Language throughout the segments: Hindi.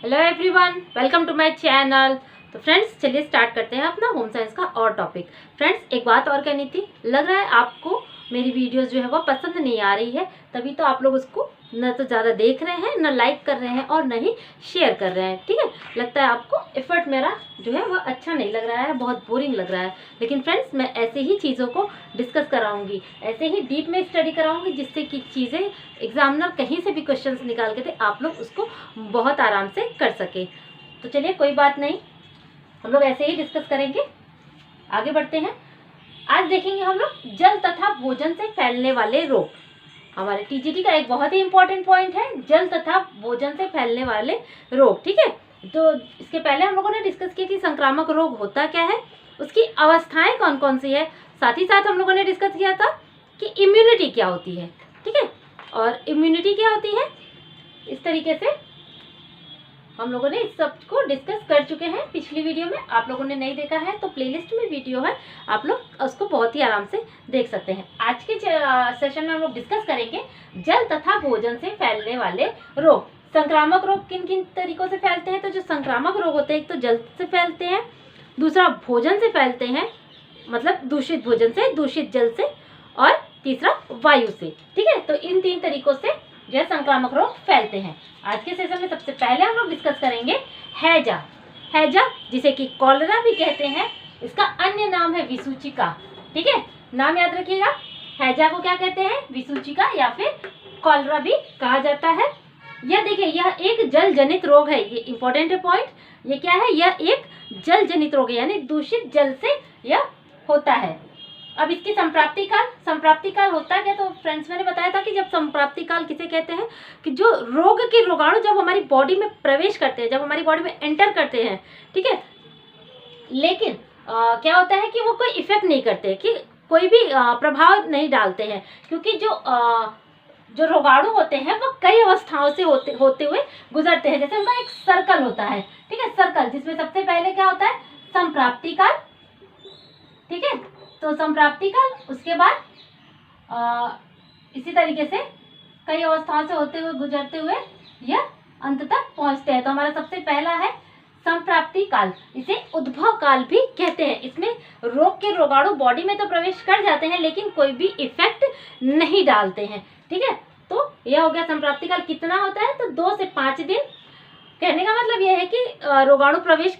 Hello everyone, welcome to my channel. तो फ्रेंड्स चलिए स्टार्ट करते हैं अपना होम साइंस का और टॉपिक। फ्रेंड्स एक बात और कहनी थी, लग रहा है आपको मेरी वीडियोस जो है वो पसंद नहीं आ रही है, तभी तो आप लोग उसको न तो ज़्यादा देख रहे हैं, न लाइक कर रहे हैं और न ही शेयर कर रहे हैं। ठीक है, लगता है आपको एफर्ट मेरा जो है वो अच्छा नहीं लग रहा है, बहुत बोरिंग लग रहा है। लेकिन फ्रेंड्स मैं ऐसे ही चीज़ों को डिस्कस कराऊंगी, ऐसे ही डीप में स्टडी कराऊंगी, जिससे कि चीज़ें एग्जामिनर कहीं से भी क्वेश्चंस निकाल के दे, आप लोग उसको बहुत आराम से कर सके। तो चलिए कोई बात नहीं, हम लोग ऐसे ही डिस्कस करेंगे। आगे बढ़ते हैं। आज देखेंगे हम लोग जल तथा भोजन से फैलने वाले रोग। हमारे टीजीटी का एक बहुत ही इंपॉर्टेंट पॉइंट है जल तथा भोजन से फैलने वाले रोग। ठीक है, तो इसके पहले हम लोगों ने डिस्कस किया कि संक्रामक रोग होता क्या है, उसकी अवस्थाएं कौन कौन सी है। साथ ही साथ हम लोगों ने डिस्कस किया था कि इम्यूनिटी क्या होती है। ठीक है, और इम्यूनिटी क्या होती है, इस तरीके से हम लोगों ने इस सब को डिस्कस कर चुके हैं पिछली वीडियो में। आप लोगों ने नहीं देखा है तो प्लेलिस्ट में वीडियो है, आप लोग उसको बहुत ही आराम से देख सकते हैं। आज के सेशन में हम लोग डिस्कस करेंगे जल तथा भोजन से फैलने वाले रोग। संक्रामक रोग किन किन तरीकों से फैलते हैं। तो जो संक्रामक रोग होते हैं, एक तो जल से फैलते हैं, दूसरा भोजन से फैलते हैं, मतलब दूषित भोजन से, दूषित जल से, और तीसरा वायु से। ठीक है, तो इन तीन तरीकों से जो है संक्रामक रोग फैलते हैं। आज के सेशन में सबसे पहले हम लोग डिस्कस करेंगे हैजा। हैजा जिसे कि कॉलरा भी कहते हैं, इसका अन्य नाम है विसूचिका। ठीक है, नाम याद रखिएगा। हैजा को क्या कहते हैं, विसूचिका या फिर कॉलरा भी कहा जाता है। यह देखिए, यह एक जल जनित रोग है, ये इंपॉर्टेंट है पॉइंट। ये क्या है, यह एक जल जनित रोग है, यानी दूषित जल से यह होता है। अब इसकी संप्राप्ति काल होता है क्या। तो फ्रेंड्स मैंने बताया था कि जब संप्राप्ति काल किसे कहते हैं, कि जो रोग के रोगाणु जब हमारी बॉडी में प्रवेश करते हैं, जब हमारी बॉडी में एंटर करते हैं। ठीक है, लेकिन क्या होता है कि वो कोई इफेक्ट नहीं करते, कि कोई भी प्रभाव नहीं डालते हैं, क्योंकि जो रोगाणु होते हैं वो कई अवस्थाओं से होते हुए गुजरते हैं। जैसे उनका एक सर्कल होता है। ठीक है, सर्कल जिसमें सबसे पहले क्या होता है, संप्राप्ति काल। ठीक है, तो संप्राप्ति काल, उसके बाद इसी तरीके से कई अवस्थाओं से होते हुए गुजरते हुए यह अंत तक पहुंचते हैं। तो हमारा सबसे पहला है संप्राप्ति काल, इसे उद्भव काल भी कहते हैं। इसमें रोग के रोगाणु बॉडी में तो प्रवेश कर जाते हैं, लेकिन कोई भी इफेक्ट नहीं डालते हैं। ठीक है, तो यह हो गया संप्राप्ति काल। कितना होता है, तो 2 से 5 दिन। कहने का मतलब यह है कि रोगाणु प्रवेश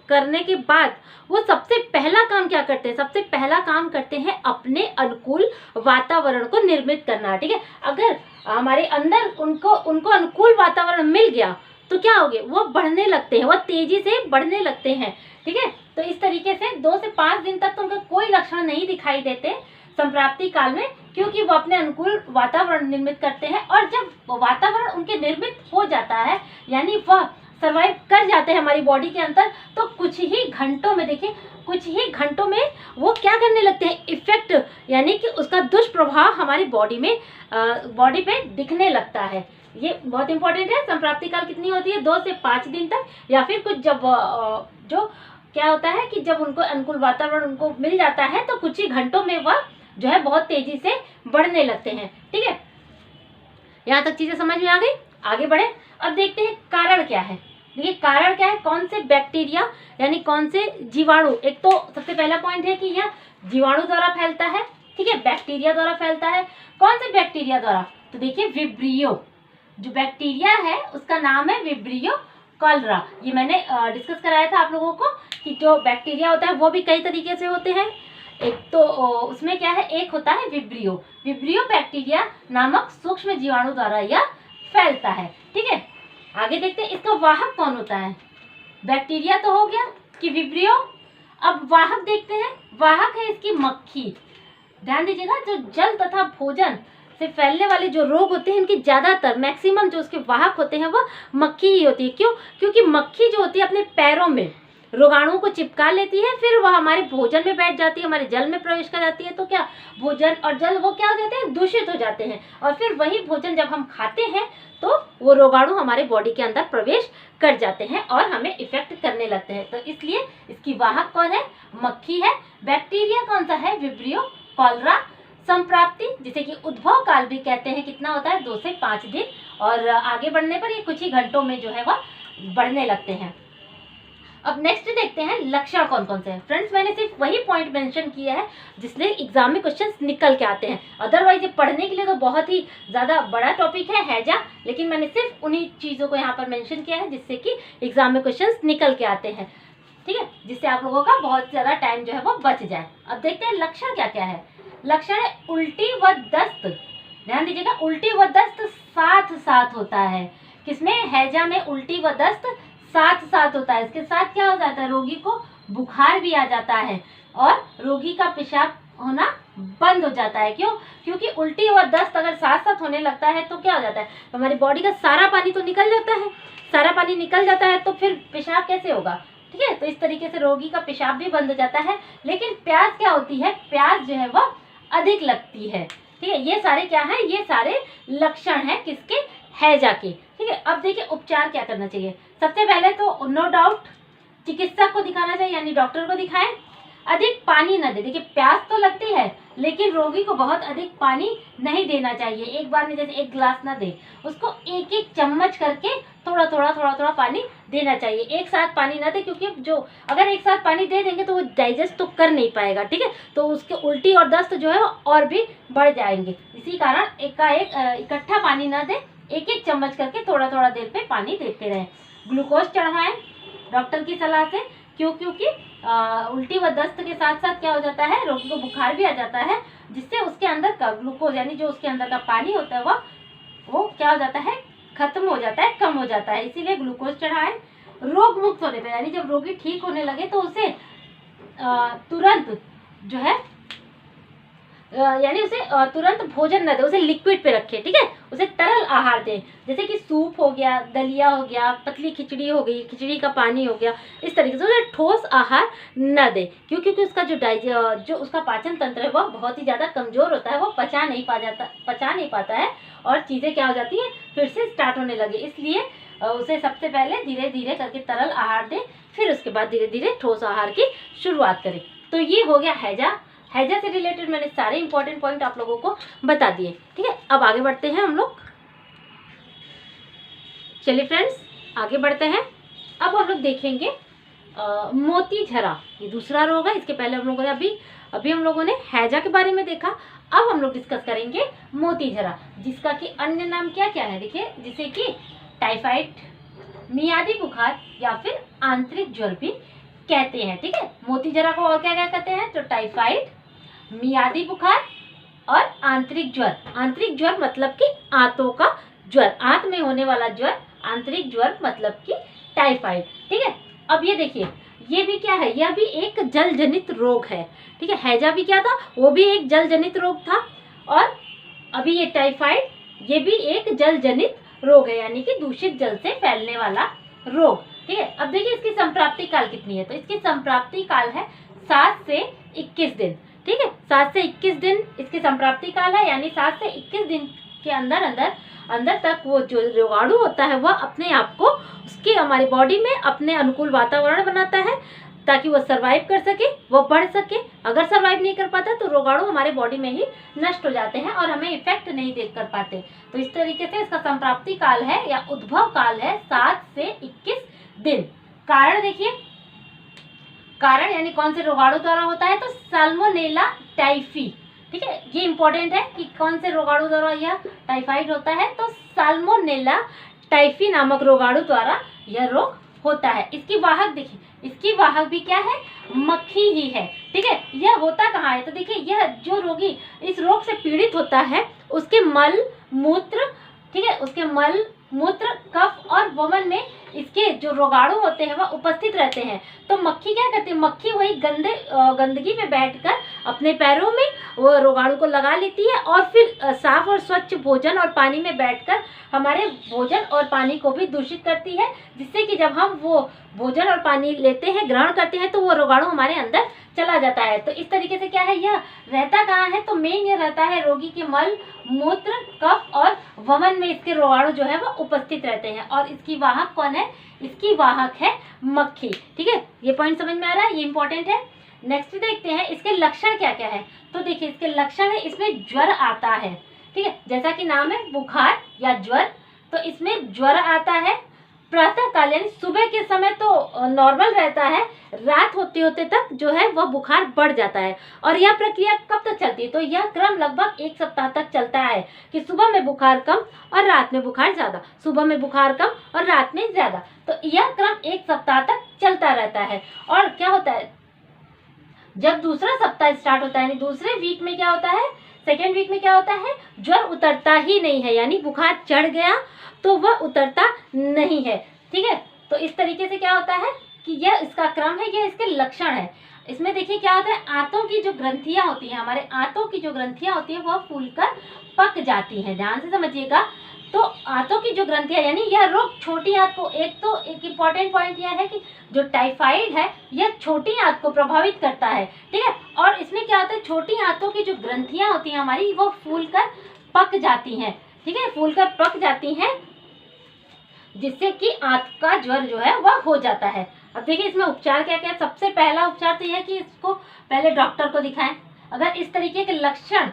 करने के बाद वो सबसे पहला काम क्या करते हैं, सबसे पहला काम करते हैं अपने अनुकूल वातावरण को निर्मित करना। ठीक है, अगर हमारे अंदर उनको अनुकूल वातावरण मिल गया तो क्या हो गया, वो बढ़ने लगते हैं, वो तेजी से बढ़ने लगते हैं। ठीक है, तो इस तरीके से 2 से 5 दिन तक तो उनका कोई लक्षण नहीं दिखाई देते संप्राप्ति काल में, क्योंकि वो अपने अनुकूल वातावरण निर्मित करते हैं। और जब वातावरण उनके निर्मित हो जाता है, यानी वह सर्वाइव कर जाते हैं हमारी बॉडी के अंदर, तो कुछ ही घंटों में, देखिए कुछ ही घंटों में वो क्या करने लगते हैं, इफेक्ट, यानी कि उसका दुष्प्रभाव हमारी बॉडी पे दिखने लगता है। ये बहुत इंपॉर्टेंट है। संप्राप्ति काल कितनी होती है, 2 से 5 दिन तक, या फिर कुछ जब जो क्या होता है कि जब उनको अनुकूल वातावरण उनको मिल जाता है तो कुछ ही घंटों में वह जो है बहुत तेजी से बढ़ने लगते हैं। ठीक है, यहाँ तक चीजें समझ में आ गई। आगे बढ़े, अब देखते हैं कारण क्या है। देखिए कारण क्या है, कौन से बैक्टीरिया यानी कौन से जीवाणु। एक तो सबसे पहला पॉइंट है कि यह जीवाणु द्वारा फैलता है। ठीक है, बैक्टीरिया द्वारा फैलता है। कौन से बैक्टीरिया द्वारा, तो देखिए विब्रियो, जो बैक्टीरिया है उसका नाम है विब्रियो कॉलरा। ये मैंने डिस्कस कराया था आप लोगों को कि जो बैक्टीरिया होता है वो भी कई तरीके से होते हैं। एक तो उसमें क्या है, एक होता है विब्रियो बैक्टीरिया नामक सूक्ष्म जीवाणु द्वारा यह फैलता है। ठीक है, आगे देखते हैं इसका वाहक कौन होता है। बैक्टीरिया तो हो गया कि विब्रियो, अब वाहक देखते हैं। वाहक है इसकी मक्खी। ध्यान दीजिएगा, जो जल तथा भोजन से फैलने वाले जो रोग होते हैं, इनकी ज्यादातर मैक्सिमम जो उसके वाहक होते हैं वह मक्खी ही होती है। क्यों, क्योंकि मक्खी जो होती है अपने पैरों में रोगाणुओं को चिपका लेती है, फिर वह हमारे भोजन में बैठ जाती है, हमारे जल में प्रवेश कर जाती है। तो क्या भोजन और जल वो क्या हो जाते हैं, दूषित हो जाते हैं, और फिर वही भोजन जब हम खाते हैं तो वो रोगाणु हमारे बॉडी के अंदर प्रवेश कर जाते हैं और हमें इफेक्ट करने लगते हैं। तो इसलिए इसकी वाहक कौन है, मक्खी है। बैक्टीरिया कौन सा है, विब्रियो कॉलरा। संप्राप्ति जिसे कि उद्भव काल भी कहते हैं, कितना होता है, 2 से 5 दिन। और आगे बढ़ने पर ये कुछ ही घंटों में जो है वह बढ़ने लगते हैं। अब नेक्स्ट देखते हैं लक्षण कौन कौन से हैं। फ्रेंड्स मैंने सिर्फ वही पॉइंट मेंशन किया है जिससे एग्जाम में क्वेश्चंस निकल के आते हैं, अदरवाइज ये पढ़ने के लिए तो बहुत ही ज़्यादा बड़ा टॉपिक है हैजा, लेकिन मैंने सिर्फ उन्हीं चीज़ों को यहाँ पर मेंशन किया है जिससे कि एग्जाम में क्वेश्चंस निकल के आते हैं, ठीक है, जिससे आप लोगों का बहुत ज़्यादा टाइम जो है वो बच जाए। अब देखते हैं लक्षण क्या क्या है। लक्षण है उल्टी व दस्त। ध्यान दीजिएगा, उल्टी व दस्त साथ साथ होता है। किसमें? हैजा में उल्टी व दस्त साथ साथ होता है। इसके साथ क्या हो जाता है? रोगी को बुखार भी आ जाता है और रोगी का पेशाब होना बंद हो जाता है। क्यों? क्योंकि उल्टी और दस्त अगर साथ साथ होने लगता है तो क्या हो जाता है? हमारी बॉडी का सारा पानी तो निकल जाता है, सारा पानी निकल जाता है तो फिर पेशाब कैसे होगा, ठीक है। तो इस तरीके से रोगी का पेशाब भी बंद हो जाता है। लेकिन प्यास क्या होती है? प्यास जो है वह अधिक लगती है, ठीक है। ये सारे क्या है? ये सारे लक्षण हैं किसके? हैजा के, ठीक है। अब देखिए उपचार क्या करना चाहिए। सबसे पहले तो नो डाउट चिकित्सक को दिखाना चाहिए, यानी डॉक्टर को दिखाएं। अधिक पानी न दे। देखिए प्यास तो लगती है लेकिन रोगी को बहुत अधिक पानी नहीं देना चाहिए। एक बार में जैसे 1 गिलास ना दे, उसको 1-1 चम्मच करके थोड़ा थोड़ा पानी देना चाहिए। एक साथ पानी ना दे, क्योंकि जो अगर एक साथ पानी दे देंगे तो वो डाइजेस्ट तो कर नहीं पाएगा, ठीक है। तो उसके उल्टी और दस्त जो है और भी बढ़ जाएंगे। इसी कारण एकाएक इकट्ठा पानी ना दे, 1-1 चम्मच करके थोड़ा देर पे पानी देते रहें। ग्लूकोज चढ़ाएं डॉक्टर की सलाह से। क्योंकि उल्टी व दस्त के साथ साथ क्या हो जाता है? रोगी को बुखार भी आ जाता है, जिससे उसके अंदर का ग्लूकोज यानी जो उसके अंदर का पानी होता है वो क्या हो जाता है? खत्म हो जाता है, कम हो जाता है। इसीलिए ग्लूकोज चढ़ाएं। रोग मुक्त होने पर, यानी जब रोगी ठीक होने लगे तो उसे तुरंत जो है यानी उसे तुरंत भोजन न दे, उसे लिक्विड पे रखे, ठीक है। उसे तरल आहार दें, जैसे कि सूप हो गया, दलिया हो गया, पतली खिचड़ी हो गई, खिचड़ी का पानी हो गया। इस तरीके से उसे ठोस आहार न दे, क्योंकि उसका जो उसका पाचन तंत्र है वह बहुत ही ज़्यादा कमज़ोर होता है, वो पचा नहीं पाता है और चीज़ें क्या हो जाती हैं? फिर से स्टार्ट होने लगे। इसलिए उसे सबसे पहले धीरे धीरे करके तरल आहार दें, फिर उसके बाद धीरे धीरे ठोस आहार की शुरुआत करें। तो ये हो गया हैजा। हैजा से रिलेटेड मैंने सारे इंपॉर्टेंट पॉइंट आप लोगों को बता दिए, ठीक है। अब आगे बढ़ते हैं हम लोग। चलिए फ्रेंड्स आगे बढ़ते हैं। अब हम लोग देखेंगे मोती झरा। ये दूसरा रोग है। इसके पहले हम लोगों ने अभी हम लोगों ने हैजा के बारे में देखा। अब हम लोग डिस्कस करेंगे मोती झरा, जिसका कि अन्य नाम क्या क्या है देखिए, जिसे कि टाइफाइड, मियादी बुखार या फिर आंतरिक ज्वर भी कहते हैं, ठीक है। मोती झरा को और क्या क्या कहते हैं? तो टाइफाइड, मियादी बुखार और आंतरिक ज्वर। आंतरिक ज्वर मतलब कि आंतों का ज्वर, आंत में होने वाला ज्वर। आंतरिक ज्वर मतलब कि टाइफाइड, ठीक है। अब ये देखिए, ये भी क्या है? यह भी एक जल जनित रोग है, ठीक है। हैजा भी क्या था? वो भी एक जल जनित रोग था। और अभी ये टाइफाइड, ये भी एक जल जनित रोग है, यानी कि दूषित जल से फैलने वाला रोग, ठीक है। अब देखिए इसकी संप्राप्ति काल कितनी है। तो इसकी संप्राप्ति काल है 7 से 21 दिन, ठीक है। 7 से 21 दिन इसकी संप्राप्ति काल है, यानी 7 से 21 दिन के अंदर तक वो जो रोगाणु होता है वह अपने आप को उसकी हमारी बॉडी में अपने अनुकूल वातावरण बनाता है ताकि वो सरवाइव कर सके, वो बढ़ सके। अगर सरवाइव नहीं कर पाता तो रोगाणु हमारे बॉडी में ही नष्ट हो जाते हैं और हमें इफेक्ट नहीं देख कर पाते। तो इस तरीके से इसका संप्राप्ति काल है या उद्भव काल है 7 से 21 दिन। कारण देखिए, कारण यानी कौन से रोगाणु द्वारा होता है? तो साल्मोनेला टाइफी, ठीक है। ये इंपॉर्टेंट है कि कौन से रोगाणु द्वारा यह टाइफाइड होता है। तो साल्मोनेला टाइफी नामक रोगाणु द्वारा यह रोग होता है। इसकी वाहक देखिए, इसकी वाहक भी क्या है? मक्खी ही है, ठीक है। यह होता कहाँ है? तो देखिए यह जो रोगी इस रोग से पीड़ित होता है उसके मल मूत्र, ठीक है, उसके मल मूत्र, कफ और वमन में इसके जो रोगाणु होते हैं वह उपस्थित रहते हैं। तो मक्खी क्या करती है? मक्खी वही गंदगी में बैठकर अपने पैरों में वो रोगाणु को लगा लेती है और फिर साफ और स्वच्छ भोजन और पानी में बैठकर हमारे भोजन और पानी को भी दूषित करती है, जिससे कि जब हम वो भोजन और पानी लेते हैं, ग्रहण करते हैं, तो वो रोगाणु हमारे अंदर चला जाता है। तो इस तरीके से क्या है, यह रहता कहाँ है? तो मेन ये रहता है रोगी के मल मूत्र, कफ और वमन में इसके रोगाणु जो है वो उपस्थित रहते हैं। और इसकी वाहक कौन है? इसकी वाहक है मक्खी, ठीक है। ये पॉइंट समझ में आ रहा है? ये इंपॉर्टेंट है। नेक्स्ट देखते हैं इसके लक्षण क्या क्या है। तो देखिए इसके लक्षण है, इसमें ज्वर आता है, ठीक है। जैसा कि नाम है बुखार या ज्वर, तो इसमें ज्वर आता है, प्रातः काल यानी सुबह के समय तो नॉर्मल रहता है, रात होते होते तक जो है वह बुखार बढ़ जाता है। और यह प्रक्रिया कब तक चलती है? तो यह क्रम लगभग 1 सप्ताह तक चलता है कि सुबह में बुखार कम और रात में बुखार ज़्यादा, सुबह में बुखार कम और रात में ज़्यादा। तो यह क्रम 1 सप्ताह तक चलता रहता है। और क्या होता है, जब दूसरा सप्ताह स्टार्ट होता है यानी दूसरे वीक में क्या होता है, सेकेंड वीक में क्या होता है, ज्वर उतरता ही नहीं है, यानी बुखार चढ़ गया तो वह उतरता नहीं है। ठीक है, तो इस तरीके से क्या होता है कि यह इसका क्रम है, यह इसके लक्षण है। इसमें देखिए क्या होता है, आंतों की जो ग्रंथियां होती हैं, हमारे आंतों की जो ग्रंथियां होती हैं वह फूलकर पक जाती हैं। ध्यान से समझिएगा। तो आंतों की जो ग्रंथियां यानी यह रोग छोटी आंत को, एक इम्पॉर्टेंट पॉइंट यह है कि जो टाइफाइड है यह छोटी आंत को प्रभावित करता है। ठीक है, और इसमें क्या होता है, छोटी आंतों की जो ग्रंथियां होती हैं हमारी वो फूलकर पक जाती हैं। ठीक है, फूलकर पक जाती हैं, जिससे कि आंत का ज्वर जो है वह हो जाता है। अब देखिए इसमें उपचार क्या क्या है। सबसे पहला उपचार तो यह है कि इसको पहले डॉक्टर को दिखाएं। अगर इस तरीके के लक्षण,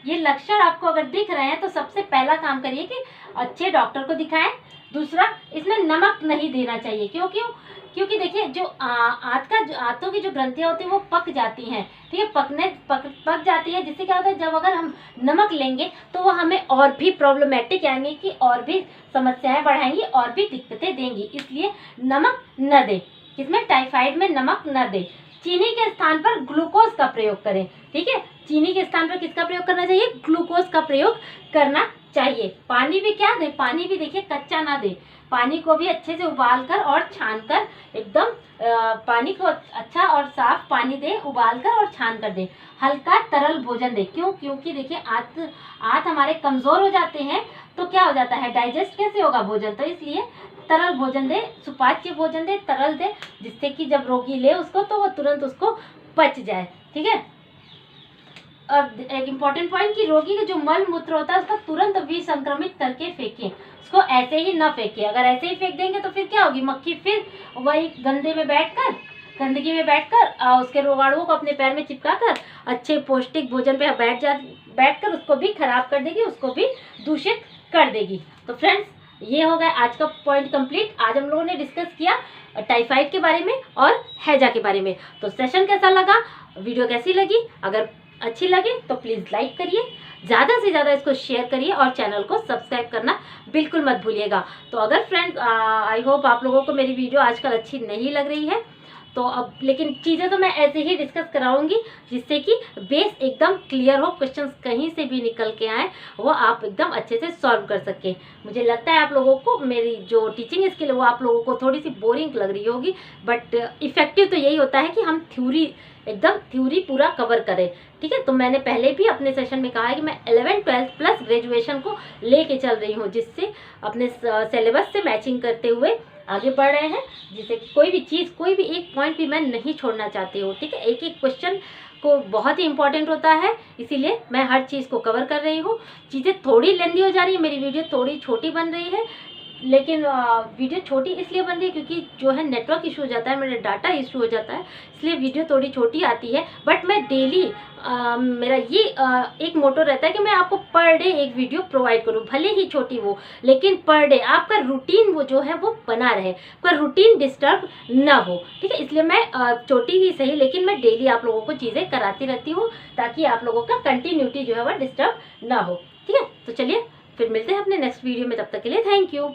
ये लक्षण आपको अगर दिख रहे हैं तो सबसे पहला काम करिए कि अच्छे डॉक्टर को दिखाएं। दूसरा, इसमें नमक नहीं देना चाहिए। क्योंकि देखिए जो आंतों की जो ग्रंथियां होती हैं वो पक जाती हैं। ठीक है, पक जाती है, जिससे क्या होता है, जब अगर हम नमक लेंगे तो वो हमें और भी प्रॉब्लमेटिक यानी कि और भी समस्याएं बढ़ाएंगी और भी दिक्कतें देंगी। इसलिए नमक न दें, इसमें टाइफाइड में नमक न दें। चीनी के स्थान पर ग्लूकोज का प्रयोग करें। ठीक है, चीनी के स्थान पर किसका प्रयोग करना चाहिए, ग्लूकोज का प्रयोग करना चाहिए। पानी भी क्या दें, पानी भी देखिए कच्चा ना दें, पानी को भी अच्छे से उबालकर और छानकर एकदम पानी को अच्छा और साफ पानी दें, उबालकर और छान कर दें। हल्का तरल भोजन दें। क्योंकि देखिए आंत हमारे कमजोर हो जाते हैं तो क्या हो जाता है, डाइजेस्ट कैसे होगा भोजन, तो इसलिए तरल भोजन दे, सुपाच्य भोजन दे, तरल दे, जिससे कि जब रोगी ले उसको तो वो तुरंत उसको पच जाए। ठीक है, अब एक इम्पॉर्टेंट पॉइंट कि रोगी का जो मल मूत्र होता है उसका तुरंत विसंक्रमित करके फेंकें, उसको ऐसे ही न फेंकें। अगर ऐसे ही फेंक देंगे तो फिर क्या होगी, मक्खी फिर वही गंदगी में बैठकर उसके रोगाणुओं को अपने पैर में चिपकाकर अच्छे पौष्टिक भोजन पे बैठकर उसको भी खराब कर देगी, उसको भी दूषित कर देगी। तो फ्रेंड्स, ये हो गया आज का पॉइंट कंप्लीट। आज हम लोगों ने डिस्कस किया टाइफाइड के बारे में और हैजा के बारे में। तो सेशन कैसा लगा, वीडियो कैसी लगी, अगर अच्छी लगे तो प्लीज़ लाइक करिए, ज़्यादा से ज़्यादा इसको शेयर करिए और चैनल को सब्सक्राइब करना बिल्कुल मत भूलिएगा। तो अगर फ्रेंड्स, आई होप आप लोगों को मेरी वीडियो आजकल अच्छी नहीं लग रही है तो अब, लेकिन चीज़ें तो मैं ऐसे ही डिस्कस कराऊंगी जिससे कि बेस एकदम क्लियर हो, क्वेश्चंस कहीं से भी निकल के आए वो आप एकदम अच्छे से सॉल्व कर सकें। मुझे लगता है आप लोगों को मेरी जो टीचिंग स्किल है वो आप लोगों को थोड़ी सी बोरिंग लग रही होगी, बट इफेक्टिव तो यही होता है कि हम थ्योरी पूरा कवर करें। ठीक है, तो मैंने पहले भी अपने सेशन में कहा है कि मैं 11th 12th प्लस ग्रेजुएशन को लेके चल रही हूँ, जिससे अपने सिलेबस से मैचिंग करते हुए आगे बढ़ रहे हैं, जिससे कोई भी चीज़, कोई भी एक पॉइंट भी मैं नहीं छोड़ना चाहती हूँ। ठीक है, एक एक क्वेश्चन को बहुत ही इंपॉर्टेंट होता है, इसीलिए मैं हर चीज़ को कवर कर रही हूँ। चीज़ें थोड़ी लेंदी हो जा रही है, मेरी वीडियो थोड़ी छोटी बन रही है, लेकिन वीडियो छोटी इसलिए बन रही है क्योंकि जो है नेटवर्क इशू हो जाता है, मेरा डाटा इशू हो जाता है, इसलिए वीडियो थोड़ी छोटी आती है। बट मैं डेली मेरा ये एक मोटो रहता है कि मैं आपको पर डे एक वीडियो प्रोवाइड करूँ, भले ही छोटी हो, लेकिन पर डे आपका रूटीन वो जो है वो बना रहे, पर रूटीन डिस्टर्ब ना हो। ठीक है, इसलिए मैं छोटी ही सही लेकिन मैं डेली आप लोगों को चीज़ें कराती रहती हूँ ताकि आप लोगों का कंटिन्यूटी जो है वह डिस्टर्ब ना हो। ठीक है, तो चलिए फिर मिलते हैं अपने नेक्स्ट वीडियो में, तब तक के लिए थैंक यू।